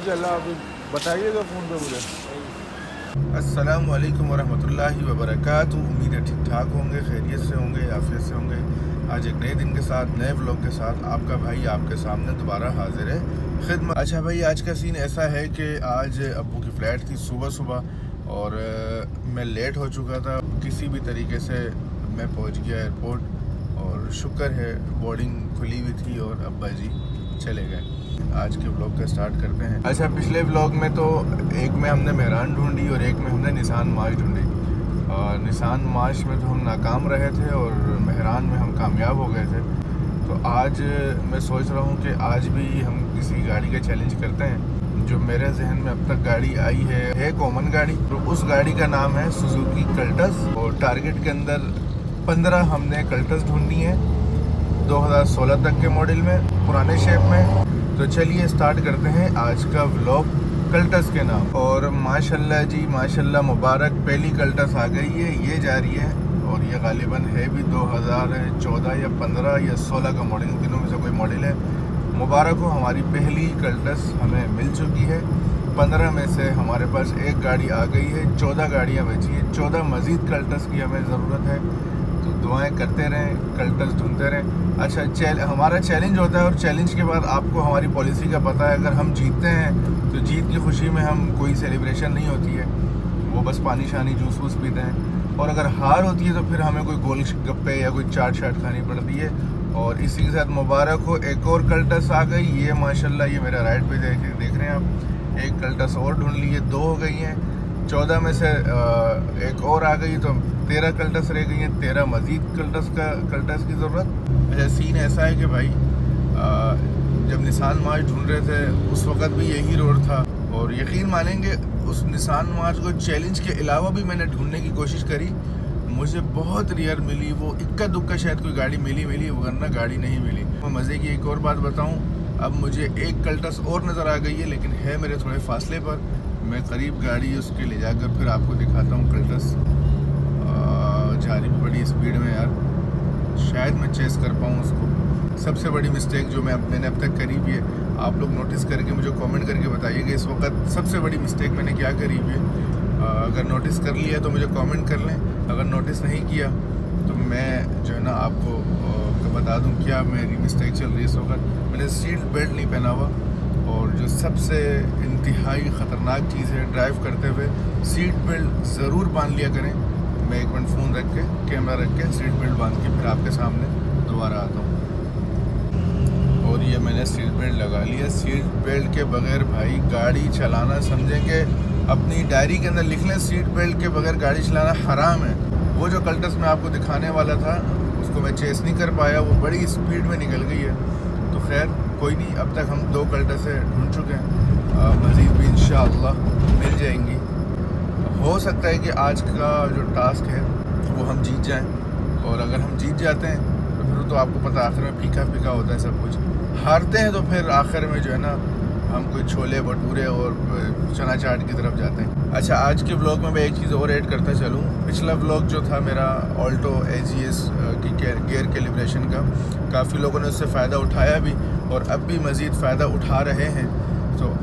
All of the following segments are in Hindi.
जी अल्लाह हाफ़िज़। बताइएगा फ़ोन पे मुझे। अस्सलामु अलैकुम वरहमतुल्लाहि वबरकातुहू। उम्मीद है ठीक ठाक होंगे, खैरियत से होंगे, आफियत से होंगे। आज एक नए दिन के साथ, नए व्लॉग के साथ आपका भाई आपके सामने दोबारा हाजिर है खिदमत। अच्छा भाई, आज का सीन ऐसा है कि आज अब्बू की फ़्लाइट थी सुबह सुबह और मैं लेट हो चुका था। किसी भी तरीके से मैं पहुंच गया एयरपोर्ट और शुक्र है बोर्डिंग खुली हुई थी और अब्बा जी चले गए। आज के व्लॉग का स्टार्ट करते हैं। अच्छा, पिछले व्लॉग में तो एक में हमने मेहरान ढूंढी और एक में हमने निसान मार्च ढूंढी। निसान मार्च में तो हम नाकाम रहे थे और मेहरान में हम कामयाब हो गए थे। तो आज मैं सोच रहा हूँ कि आज भी हम किसी गाड़ी का चैलेंज करते हैं। जो मेरे जहन में अब तक गाड़ी आई है कॉमन गाड़ी। तो उस गाड़ी का नाम है सुजुकी कल्टस और टारगेट के अंदर 15 हमने कल्टस ढूंढनी है 2016 तक के मॉडल में, पुराने शेप में। तो चलिए स्टार्ट करते हैं आज का व्लॉग कल्टस के नाम। और माशाल्लाह जी माशाल्लाह, मुबारक, पहली कल्टस आ गई है, ये जा रही है और ये गालिबन है भी 2014 या 15 या 16 का मॉडल, इन दिनों में से कोई मॉडल है। मुबारक हो, हमारी पहली कल्टस हमें मिल चुकी है। 15 में से हमारे पास एक गाड़ी आ गई है, 14 गाड़ियाँ बची हैं। 14 मज़ीद कल्टस की हमें ज़रूरत है। तो दुआएं करते रहें, कल्टस ढूंढते रहें। अच्छा, हमारा चैलेंज होता है और चैलेंज के बाद आपको हमारी पॉलिसी का पता है। अगर हम जीतते हैं तो जीत की खुशी में हम कोई सेलिब्रेशन नहीं होती है, वो बस पानी शानी जूस वूस पीते हैं। और अगर हार होती है तो फिर हमें कोई गोल गप्पे या कोई चाट शाट खानी पड़ती है। और इसी के साथ मुबारक हो, एक और कल्टस आ गई। ये माशाल्लाह, ये मेरा राइट पे देख रहे हैं आप, एक कल्टस और ढूंढ ली है, 2 हो गई हैं। 14 में से एक और आ गई तो 13 कल्टस रह गई हैं। 13 मज़ीद कल्टस की ज़रूरत। अच्छा, सीन ऐसा है कि भाई जब निसान मार्च ढूंढ रहे थे उस वक़्त भी यही रोड था और यकीन मानेंगे उस निसान मार्च को चैलेंज के अलावा भी मैंने ढूंढने की कोशिश करी, मुझे बहुत रेयर मिली। वो इक्का दुक्का शायद कोई गाड़ी मिली वरना गाड़ी नहीं मिली। मैं मज़े की एक और बात बताऊं, अब मुझे एक कल्टस और नज़र आ गई है, लेकिन है मेरे थोड़े फासले पर। मैं करीब गाड़ी उसके ले जाकर फिर आपको दिखाता हूँ कल्टस। जा रही भी बड़ी स्पीड में यार, शायद मैं चेस कर पाऊँ उसको। सबसे बड़ी मिस्टेक जो मैंने अब तक करी हुई है, आप लोग नोटिस करके मुझे कमेंट करके बताइएगा इस वक्त सबसे बड़ी मिस्टेक मैंने क्या करी हुई है। अगर नोटिस कर लिया तो मुझे कमेंट कर लें, अगर नोटिस नहीं किया तो मैं जो है ना आपको बता दूं क्या मेरी मिस्टेक चल रही है इस वक्त। मैंने सीट बेल्ट नहीं पहना हुआ और जो सबसे इंतहाई ख़तरनाक चीज़ है, ड्राइव करते हुए सीट बेल्ट ज़रूर बांध लिया करें। मैं एक मिनट फ़ोन रख के, कैमरा रख के सीट बेल्ट बांध के फिर आपके सामने दोबारा आता हूँ। और ये मैंने सीट बेल्ट लगा लिया। सीट बेल्ट के बगैर भाई गाड़ी चलाना, समझेंगे अपनी डायरी के अंदर लिख लें, सीट बेल्ट के बगैर गाड़ी चलाना हराम है। वो जो कल्टस मैं आपको दिखाने वाला था उसको मैं चेस नहीं कर पाया, वो बड़ी स्पीड में निकल गई है। तो खैर कोई नहीं, अब तक हम 2 कल्टसें ढूंढ चुके हैं, मज़ीद भी इंशाअल्लाह मिल जाएंगी। हो सकता है कि आज का जो टास्क है वो हम जीत जाएं और अगर हम जीत जाते हैं तो फिर तो आपको पता आखिर में फीका फीका होता है सब कुछ। हारते हैं तो फिर आखिर में जो है ना हम कोई छोले भटूरे और चना चाट की तरफ जाते हैं। अच्छा, आज के व्लॉग में मैं एक चीज़ और ऐड करता चलूँ। पिछला व्लॉग जो था मेरा ऑल्टो AGS की गेयर कैलिब्रेशन का, काफ़ी लोगों ने उससे फ़ायदा उठाया भी और अब भी मज़ीद फ़ायदा उठा रहे हैं। तो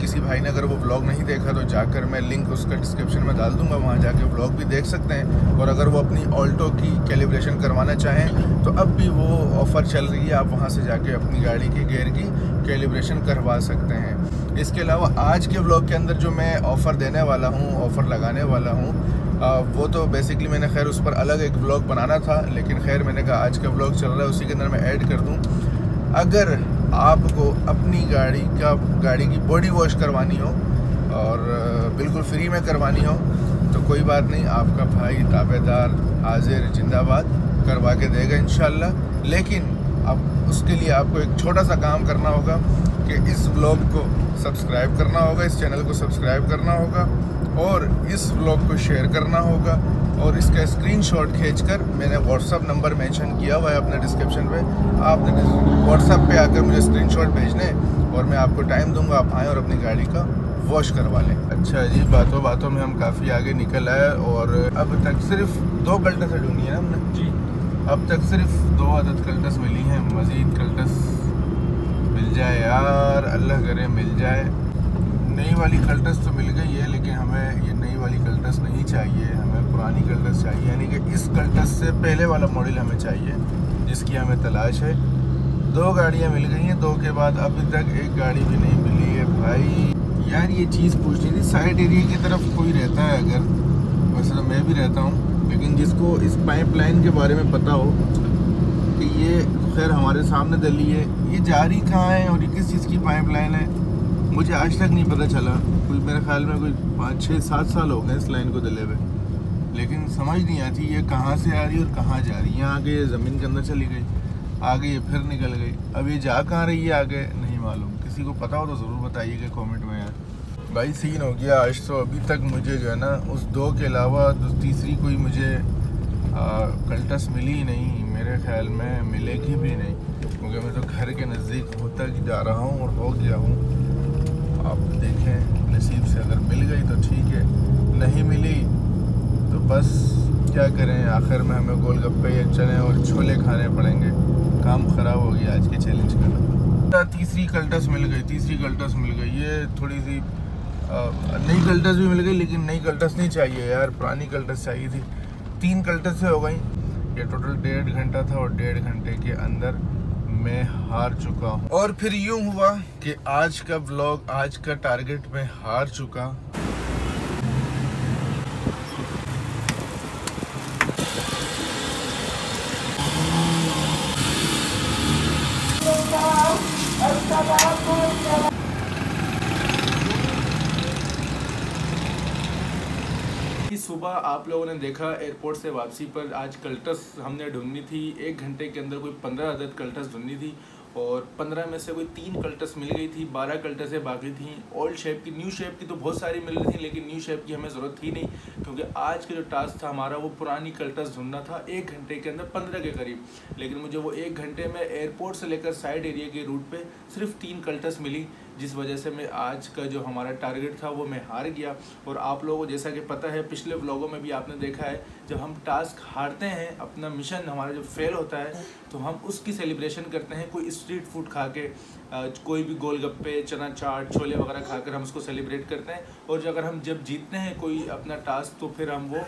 किसी भाई ने अगर वो व्लॉग नहीं देखा तो जाकर मैं लिंक उसका डिस्क्रिप्शन में डाल दूंगा, वहाँ जाके व्लॉग भी देख सकते हैं। और अगर वो अपनी ऑल्टो की कैलिब्रेशन करवाना चाहें तो अब भी वो ऑफ़र चल रही है, आप वहाँ से जाके अपनी गाड़ी की गियर की कैलिब्रेशन करवा सकते हैं। इसके अलावा आज के व्लॉग के अंदर जो मैं ऑफ़र देने वाला हूँ, ऑफ़र लगाने वाला हूँ, वो तो बेसिकली मैंने खैर उस पर अलग एक व्लॉग बनाना था, लेकिन खैर मैंने कहा आज का व्लॉग चल रहा है उसी के अंदर मैं ऐड कर दूँ। अगर आपको अपनी गाड़ी की बॉडी वॉश करवानी हो और बिल्कुल फ्री में करवानी हो तो कोई बात नहीं, आपका भाई ताबेदार हाजिर जिंदाबाद करवा के देगा इंशाल्लाह। लेकिन अब उसके लिए आपको एक छोटा सा काम करना होगा कि इस व्लॉग को सब्सक्राइब करना होगा, इस चैनल को सब्सक्राइब करना होगा और इस व्लॉग को शेयर करना होगा और इसका स्क्रीनशॉट खींचकर, मैंने व्हाट्सअप नंबर मेंशन किया हुआ है अपने डिस्क्रिप्शन पे, आपने व्हाट्सअप पे आकर मुझे स्क्रीनशॉट भेजने और मैं आपको टाइम दूंगा, आप आएँ और अपनी गाड़ी का वॉश करवा लें। अच्छा जी, बातों बातों में हम काफ़ी आगे निकल आए और अब तक सिर्फ 2 कल्टस ढूंढी है हमने जी। अब तक सिर्फ 2 अदद कल्टस मिली हैं, मज़ीद कल्टस मिल जाए यार, अल्लाह करे मिल जाए। नई वाली कल्टस तो मिल गई है, लेकिन हमें ये नई वाली कल्टस नहीं चाहिए, हमें पुरानी कल्टस चाहिए। यानी कि इस कल्टस से पहले वाला मॉडल हमें चाहिए, जिसकी हमें तलाश है। 2 गाड़ियाँ मिल गई हैं, 2 के बाद अभी तक एक गाड़ी भी नहीं मिली है भाई। यार ये चीज़ पूछनी थी, साइड एरिया की तरफ कोई रहता है अगर, वैसे तो मैं भी रहता हूँ, लेकिन जिसको इस पाइपलाइन के बारे में पता हो कि ये खैर हमारे सामने दली है, ये जा रही कहाँ है और ये किस चीज़ की पाइपलाइन है, मुझे आज तक नहीं पता चला। कोई मेरे ख्याल में कोई 5, 6, 7 साल हो गए इस लाइन को दले हुए, लेकिन समझ नहीं आती ये कहाँ से आ रही है और कहाँ जा रही है। यहाँ आगे ये ज़मीन के अंदर चली गई, आगे ये फिर निकल गई, अब ये जा कहाँ रही है आगे नहीं मालूम। किसी को पता हो तो ज़रूर बताइएगा कमेंट में यार। भाई सीन हो गया आज तो, अभी तक मुझे जो है ना उस 2 के अलावा तीसरी कोई मुझे कल्टस मिली ही नहीं, मेरे ख्याल में मिलेगी भी नहीं, क्योंकि मैं तो घर के नज़दीक होता जा रहा हूँ और हो गया हूँ। आप देखें नसीब से अगर मिल गई तो ठीक है, नहीं मिली तो बस क्या करें, आखिर में हमें गोलगप्पे या चने और छोले खाने पड़ेंगे। काम ख़राब हो गया आज के चैलेंज का। तीसरी कल्टस मिल गई, ये थोड़ी सी नई कल्टस भी मिल गई, लेकिन नई कल्टस नहीं चाहिए यार, पुरानी कल्टस चाहिए थी। 3 कल्टस से हो गई, ये टोटल 1.5 घंटा था और 1.5 घंटे के अंदर मैं हार चुका हूँ। और फिर यूँ हुआ कि आज का व्लॉग, आज का टारगेट मैं हार चुका। सुबह आप लोगों ने देखा एयरपोर्ट से वापसी पर आज कल्टस हमने ढूंढनी थी, 1 घंटे के अंदर कोई 15 अदद कल्टस ढूंढनी थी और 15 में से कोई 3 कल्टस मिल गई थी, 12 कल्टसें बाकी थी। ओल्ड शेप की, न्यू शेप की तो बहुत सारी मिल रही थी, लेकिन न्यू शेप की हमें ज़रूरत थी नहीं, क्योंकि आज का जो टास्क था हमारा वो पुरानी कल्टस ढूंढना था 1 घंटे के अंदर 15 के करीब। लेकिन मुझे वो 1 घंटे में एयरपोर्ट से लेकर साइड एरिया के रूट पर सिर्फ 3 कल्टस मिली, जिस वजह से मैं आज का जो हमारा टारगेट था वो मैं हार गया। और आप लोगों को जैसा कि पता है, पिछले व्लॉगों में भी आपने देखा है, जब हम टास्क हारते हैं, अपना मिशन हमारा जब फेल होता है, तो हम उसकी सेलिब्रेशन करते हैं कोई स्ट्रीट फूड खा के, कोई भी गोलगप्पे, चना चाट, छोले वगैरह खाकर हम उसको सेलिब्रेट करते हैं। और अगर हम जब जीतते हैं कोई अपना टास्क, तो फिर हम वो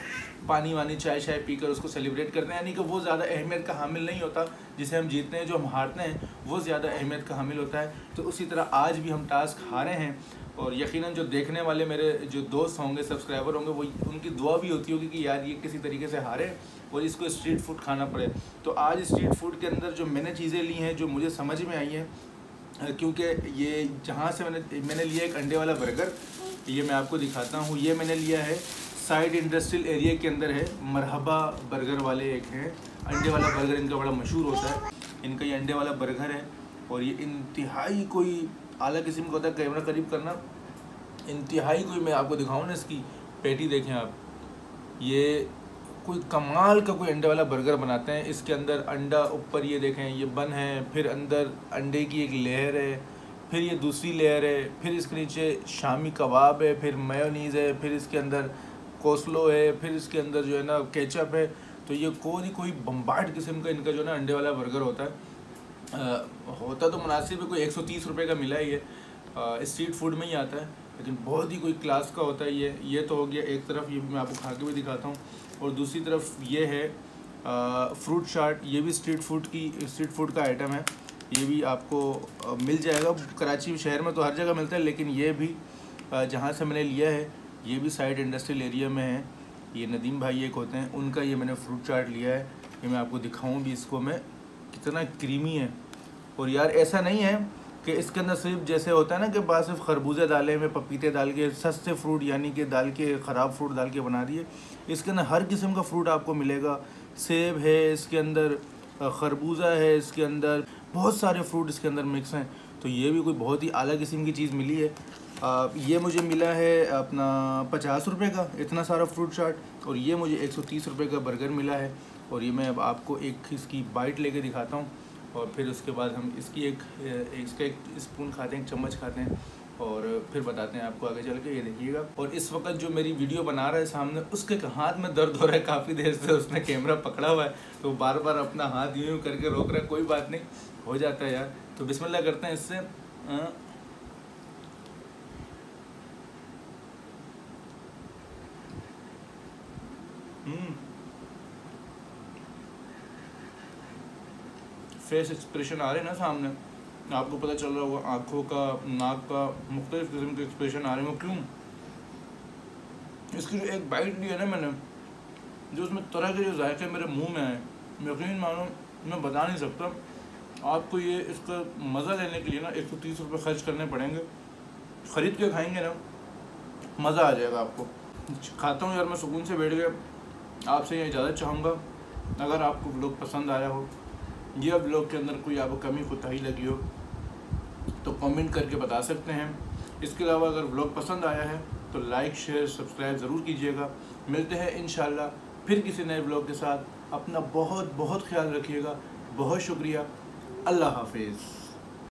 पानी वानी चाय शाय पीकर उसको सेलिब्रेट करते हैं। यानी कि वो ज़्यादा अहमियत का हामिल नहीं होता जिसे हम जीतते हैं, जो हम हारते हैं वो ज़्यादा अहमियत का हामिल होता है। तो उसी तरह आज भी हम टास्क हारे हैं, और यकीनन जो देखने वाले मेरे जो दोस्त होंगे, सब्सक्राइबर होंगे, वो उनकी दुआ भी होती होगी कि यार ये किसी तरीके से हारे और इसको स्ट्रीट फूड खाना पड़े। तो आज स्ट्रीट फूड के अंदर जो मैंने चीज़ें ली हैं, जो मुझे समझ में आई हैं, क्योंकि ये जहाँ से मैंने लिया एक अंडे वाला बर्गर, ये मैं आपको दिखाता हूँ। ये मैंने लिया है साइड इंडस्ट्रियल एरिया के अंदर है, मरहबा बर्गर वाले एक हैं, अंडे वाला बर्गर इनका बड़ा मशहूर होता है। इनका ये अंडे वाला बर्गर है और ये इंतहाई कोई आला किस्म का होता है। कैमरा करीब करना, इंतहाई कोई, मैं आपको दिखाऊँ ना, इसकी पेटी देखें आप, ये कोई कमाल का कोई अंडे वाला बर्गर बनाते हैं। इसके अंदर अंडा, ऊपर ये देखें ये बन है, फिर अंदर अंडे की एक लेयर है, फिर ये दूसरी लेयर है, फिर इसके नीचे शामी कबाब है, फिर मेयोनीज़ है, फिर इसके अंदर कोसलो है, फिर इसके अंदर जो है ना केचप है। तो ये कोई बम्बार्ड किस्म का इनका जो है ना अंडे वाला बर्गर होता है। होता तो मुनासिब है, कोई 130 रुपये का मिला ही है, स्ट्रीट फूड में ही आता है, लेकिन बहुत ही कोई क्लास का होता है ये तो हो गया एक तरफ, ये भी मैं आपको खा के भी दिखाता हूँ। और दूसरी तरफ ये है फ्रूट चाट, ये भी स्ट्रीट फूड का आइटम है, ये भी आपको मिल जाएगा कराची शहर में तो हर जगह मिलता है, लेकिन ये भी जहाँ से मैंने लिया है ये भी साइड इंडस्ट्रियल एरिया में है। ये नदीम भाई एक होते हैं, उनका ये मैंने फ्रूट चाट लिया है, ये मैं आपको दिखाऊँ भी इसको मैं, कितना क्रीमी है। और यार ऐसा नहीं है कि इसके अंदर सिर्फ जैसे होता है ना कि बस सिर्फ खरबूजे डाले में, पपीते डाल के, सस्ते फ्रूट यानी कि डाल के, ख़राब फ्रूट डाल के बना दिए। इसके अंदर हर किस्म का फ्रूट आपको मिलेगा, सेब है इसके अंदर, खरबूजा है इसके अंदर, बहुत सारे फ्रूट इसके अंदर मिक्स हैं। तो ये भी कोई बहुत ही आला किस्म की चीज़ मिली है। ये मुझे मिला है अपना 50 रुपये का इतना सारा फ्रूट चाट, और ये मुझे 130 रुपये का बर्गर मिला है। और ये मैं अब आपको एक इसकी बाइट लेके दिखाता हूँ, और फिर उसके बाद हम इसकी इसका एक स्पून खाते हैं, एक चम्मच खाते हैं, और फिर बताते हैं आपको आगे चल के। ये देखिएगा। और इस वक्त जो मेरी वीडियो बना रहा है सामने, उसके हाथ में दर्द हो रहा है काफ़ी देर से, उसने कैमरा पकड़ा हुआ है तो बार बार अपना हाथ यूँ करके रोक रहा है। कोई बात नहीं, हो जाता है यार। तो बिस्मिल्लाह करते हैं इससे। फेस एक्सप्रेशन आ रहे हैं ना सामने, आपको पता चल रहा होगा आँखों का, नाक का, मुख्तलिफ़ किस्म के एक्सप्रेशन आ रहे हैं। वो क्यों? इसकी जो एक बाइट ली है ना मैंने, जो उसमें तरह के जो जायके मेरे मुंह में आए, यकीन मानो मैं बता नहीं सकता आपको। ये इसका मज़ा लेने के लिए ना 130 रुपये खर्च करने पड़ेंगे। ख़रीद के खाएंगे ना, मज़ा आ जाएगा आपको। खाता हूँ यार मैं सुकून से बैठ गया। आपसे ये इजाज़त चाहूँगा, अगर आपको व्लॉग पसंद आया हो या व्लॉग के अंदर कोई आपको कमी कोताही लगी हो तो कमेंट करके बता सकते हैं। इसके अलावा अगर व्लॉग पसंद आया है तो लाइक शेयर सब्सक्राइब ज़रूर कीजिएगा। मिलते हैं इंशाल्लाह फिर किसी नए व्लॉग के साथ। अपना बहुत बहुत ख्याल रखिएगा। बहुत शुक्रिया। अल्लाह हाफिज़।